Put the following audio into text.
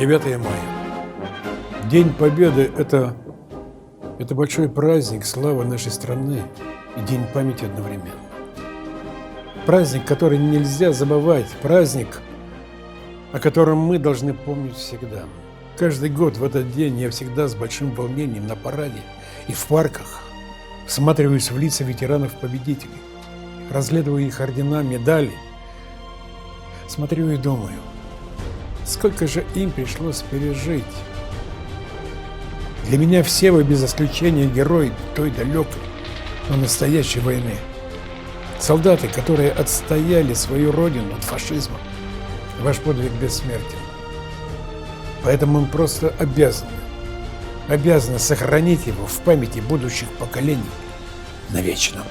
9 мая. День Победы – это большой праздник, славы нашей страны и День памяти одновременно. Праздник, который нельзя забывать, праздник, о котором мы должны помнить всегда. Каждый год в этот день я всегда с большим волнением на параде и в парках всматриваюсь в лица ветеранов-победителей, разглядываю их ордена, медали, смотрю и думаю, сколько же им пришлось пережить. Для меня все вы без исключения герои той далекой, но настоящей войны. Солдаты, которые отстояли свою родину от фашизма. Ваш подвиг бессмертен. Поэтому мы просто обязаны сохранить его в памяти будущих поколений навечно.